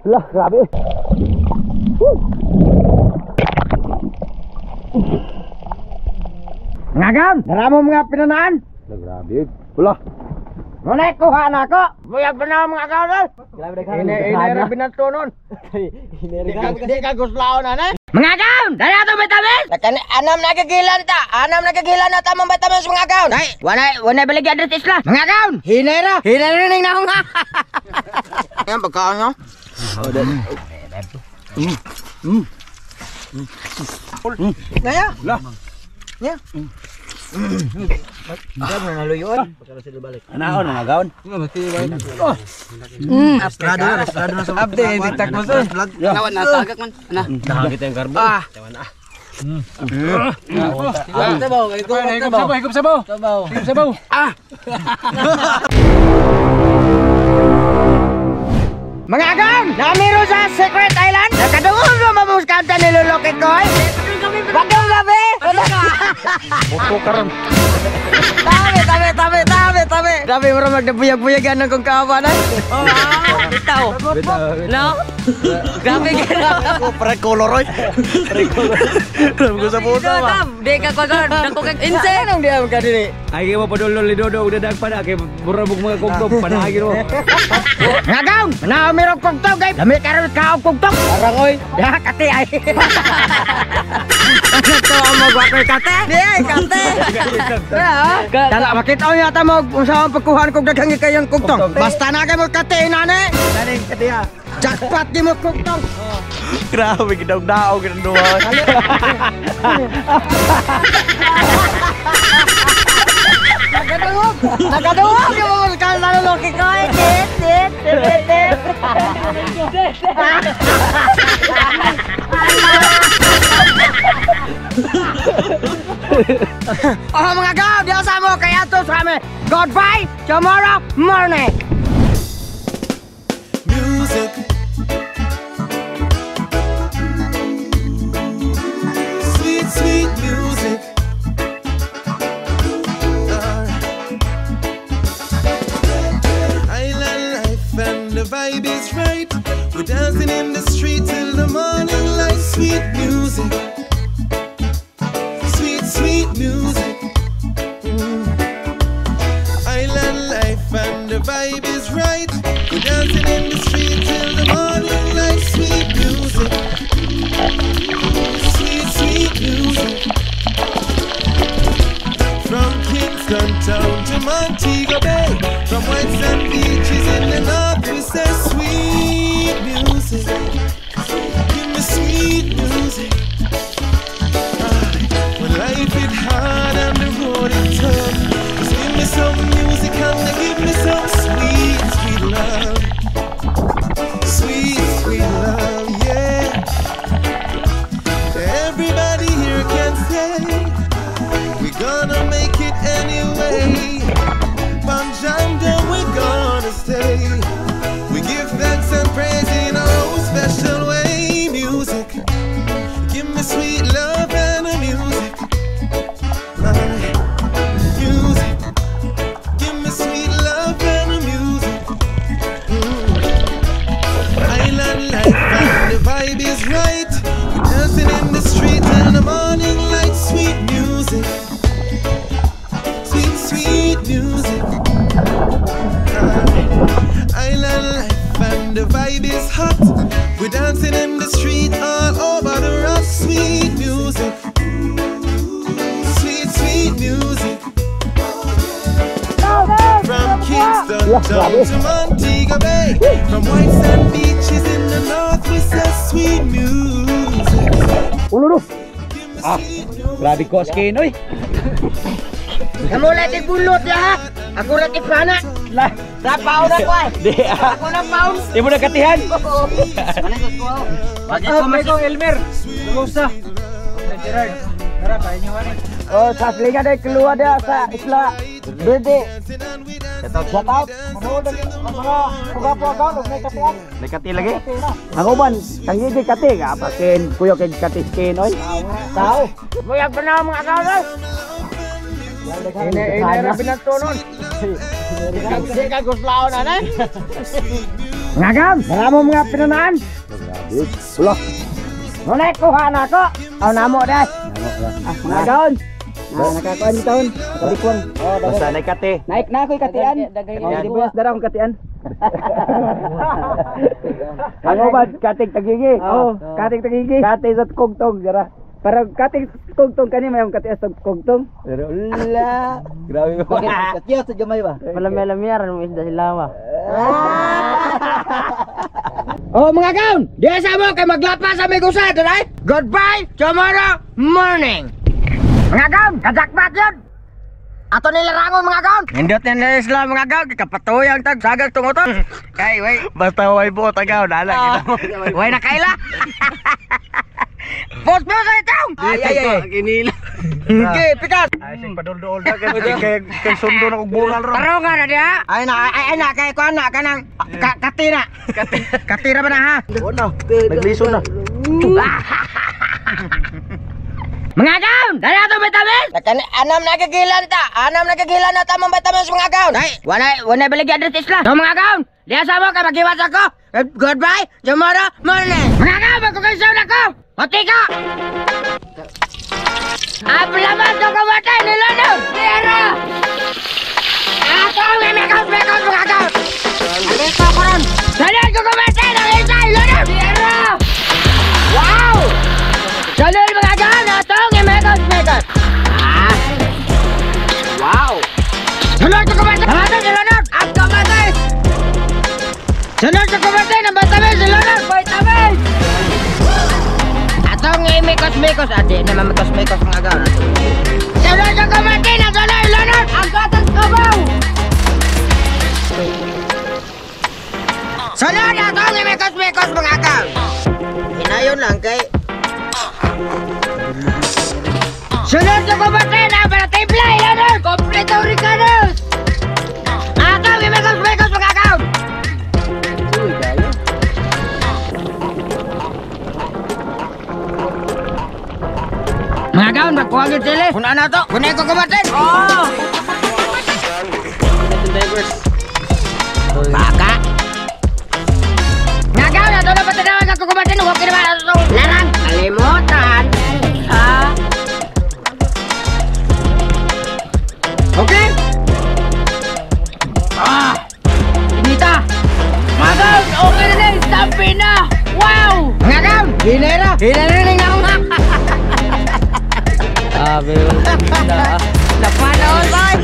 Lah, grabe. Ngagan, naramo mga pinanaan. Lah, grabe. Wala. Ngunit kuha na ako. Buyag pa na mga kawan. Ini binato nun. Di ka guslaw na na. Mga kawan, dali ato vitamin. Nakani anam nagagilan ta. Anam nagagilan na tamang vitamins mga kawan. Ay, wana baligya dito isla. Mga kawan, hinera ning nahong ha. Yan pagkaon nyo. Naya. Lah. Ya. Diyan na naluyon. Anaon mga gaon. Estrado na sa update. Tiktak mo sa vlog. Nawan na tagak man. Ana. Nakakita yung karbo. Tawan na. Higop sabaw. Mga agam, namiro sa Secret Island. Nakadungog na mabuskanta nilulokit ko. Bagong gabi. Buto karon. Tabi. Tabi mo magdabuyag-buyagan ng kong kawanan. Bitaw. No? Grabe ka. Pre-color oy. Ko sa puto ba. Di ka kagon. Dako kag insane. Anong diam ka dili? Ay mo padulol ni Dodo udah dagpada kay burabog mga kugtog panagi mo. Ngagaw, namiro kugtog kay dami karon ka kugtog. Arang oy. Ya kate ay. Ito ang magwakoy kate. Di ay kate. Dala makita niya ta mo usaha pagkuhan kog daghang kayang kugtog. Basta na kay mo kate inane. Kaning katiya. Jackpot di mo kugtog. Grabe gidaw-daog ng duwa. Nagadungog yung mga kal naluloki ko. Oh mga gaw, diyan sa mo kaya to sa amin. Goodbye, tomorrow morning. Music. Sweet music. Island life and the vibe is right. We're dancing in the street till the morning light. Sweet music. Sweet music. Island life and the vibe is right. We're dancing in the street till the morning light. Sweet music. Sweet music. From Kingston town to Montego Bay, from white sand beaches in the north, we say sweet music. Give me sweet music. When life is hard and the road is tough, just give me some music and give me some sweet love. Sweet love, yeah. Everybody here can say we're gonna make it anyway. Banjanda, we're gonna stay. We give thanks and praise in our own special way. Music, give me sweet love and a music. Music, give me sweet love and a music. Island life and the vibe is right. We're dancing in the street in the morning light. Sweet music. Sweet music. Island life and the vibe is hot. We're dancing in the street all over the rock. Sweet music. Sweet music. From Kingston down to Montego Bay, from white sand beaches in the north, we say sweet music. Ulo. Give me Ah, sweet music. grabe ko skin oy. Kamu lagi bulot ya ha? Aku lagi pana. Lah, Rapaw na ko ay. di. Ako na paun. Di mo nakatihan. Bakit ko may kong Elmer? Lusa. Gerard. Tara pa inyo ani. Oh, sa liga day keluar dia sa isla. Bede. Shout out. Ano dali mga puga-puga og may katihan. Nakati lagi. Ako ban, kang yun kati ka pakin kuyo kay kati skin oy. Tao. Buyag pa na mga kawan. Ini binato nun. Di ka guslaw na na. Mga gaon, mga mo mga pinanaan. Ulo. Ngunit kuha na ako. Aw namo dahil. Mga gaon. Nakakuan ni taon. Kabikwang. Basta naik kate. Naik na ako'y katian. Dibuyas darah akong katian. Ano ba kating tagigi? Oo, kating tagigi. Kate sa kugtong dara. Para kating kugtong kani mayong katias sa kugtong. Pero ula. Grabe ba? Katias sa gamay ba? Malamya-lamya ran mo isda sila ba. Oh mga gaon, diya sa mo kay maglapa sa may gusa, right? Goodbye tomorrow morning. Mga gaon, kajakpat yun. Ato nila rangon mga gaon. Hindot nila isla mga gaon, kapatuyang tag sagag tungoton. Kay way, Basta way po tagaw dala kita. way na kaila. Post mo sa itong. Ay, kinila. Okay, pikas. Ay sig padol-dol da kay sundo na kog bungal ro. Taro nga na diha. Ay na kay kuan na kanang katira. Katira ba na ha? Ono, nagliso na. Mga gaon, dali ato vitamins. Anam na kagilan ta. Anam na kagilan na tamang vitamins mga gaon. Ay, wala balik address isla. No mga gaon, diya sa mo kay magiwas ako. Goodbye tomorrow morning. Mga gaon, magkukaisaw na ko. Mati ka. Aplaman to ka matay nilano. Tira. Ato may mekos mga gaon. Alito ko ron. Salin ko kumatay ng isa ilano. Tira. Wow. Salin mga gaon. Ato may mekos. Wow. Salin ko kumatay. Kumatay ilano. Ang kumatay. Salin ko kumatay ng vitamins ilano. Vitamins. Atong mekos ade na mekos mga gaon. Salin ko kumatay ng salin ilano. Ang gatas kabaw. Salin atong mekos mga gaon. Hinayon lang kay sunod na kumatay na para tibla ilano. Kompleto Ricardos. Atong mekos mga gaon. Mga gaon, magkuhagin sila. Kuna na to. Kuna ko kumatin. Oh! Baka. Mga gaon, ato na patanawan ako kumatin. Huwag kinaman ato itong larang. Kalimutan. Ah. Okay? Ah! Inita. Mga gaon, okay na din. Stampi na. Wow! Mga gaon, hinera. Hinera rin ako nga. Napanood ba?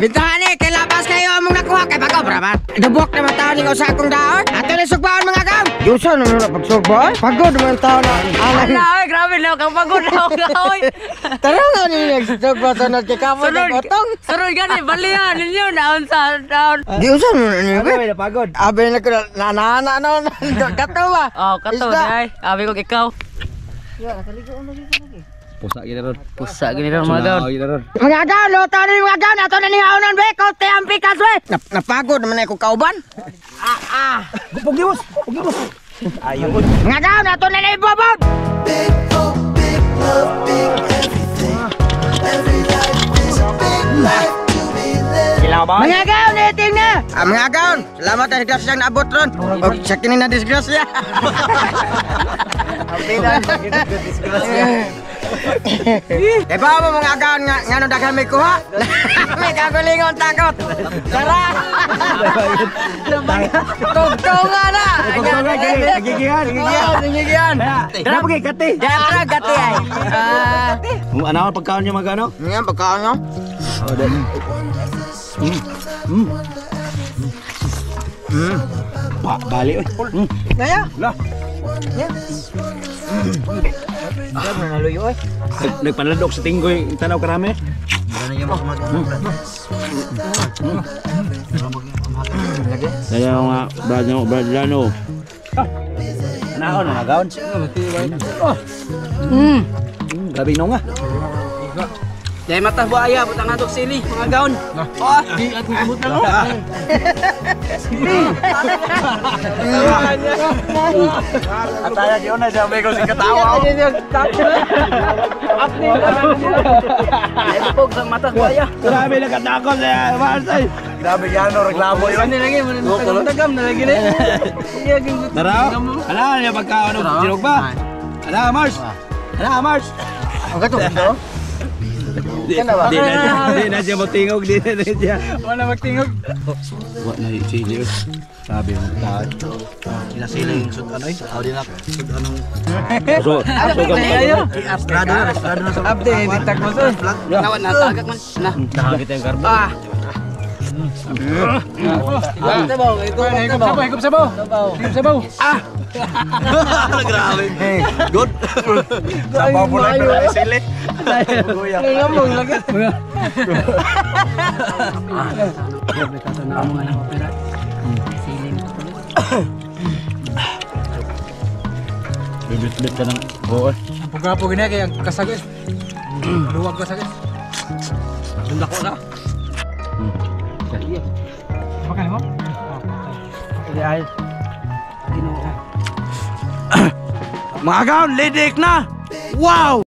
Bintahan eh, kay labas kayo among nakuha kay bagaw braman. Dubok naman tao ni sa akong daon. Ato na sugbaon mga gaw. Yusa naman na pagsugbaon. Pagod naman tao na. Ala, grabe na kang pagod na ako gaoy. Tara nga ni nagsugbaon sunod kay kamo na gotong. Sunod gani balihan ninyo naon sa taon. Yusa naman ni. Ay, napagod. Abi na ko na kato ba? Oh, kato ay. Abi ko ikaw. Pusa gina ron. Pusa gini ron mga gaon. Mga gaw, luto na mga gaw. Ato na ni haunon be. Kote ang pikas we. Napagod naman ako kauban. Pugiwas. Ayun. Mga gaw, ato na ni ibobod. Big hope, big love, big everything. Every life is a big life to be lived. Kailangan ba? Mga gaon, iting na! Mga gaon, salamat na disgrasya ang naabot ron. O, sa kinin na disgrasya. Eh ba mo mga gaon nga nung daghan may kuha? May kagulingon takot. Tara! Tugtunga na! Nagigihan! Tara pagi kate. Tara, gati ay. Ano pagkaon niyo magano? Ngayon, pagkaon nyo? Bali oy. Ngayon? Lah. Naluyo eh. Nagpanladok sa tinggoy tanaw karami. Kaya nga Bradlano. Ano na gaon? Grabe no nga. Dahil mata buaya butang atok sili mga gaon. Oh, di at mabut na mo. Ataya di ona sabi ko si katawa. Apni na. Ay pog sa mata buaya. Grabe na katakot na Marsay. Sabi Yano, reklamo yun. Ano lagi, tagam na lagi na. Tara, ala niya pagka ano, sinog ba? Ala, Mars. Ala, Mars. Ang gato. Di na siya matingog, di na siya. Wala magtingog. What na sili? Sabi mo tayo. Ila sila yung sud ano eh. Audi na sud anong. So Ayo. Estrado na sa Update, tag mo to. Nawan na tagak man. Na. nakakita yung karbo. Sabaw, higop sabaw. Higop sabaw. Grabe. Good. Sabaw po lang na sili. Ngamong lagi. Bibit-bit ka ng buo. Pagkapo gini kay kasagis. Luwag kasagis. Dunda ko na. Makan mo? Ay. Mga gaon, lidik na! Wow!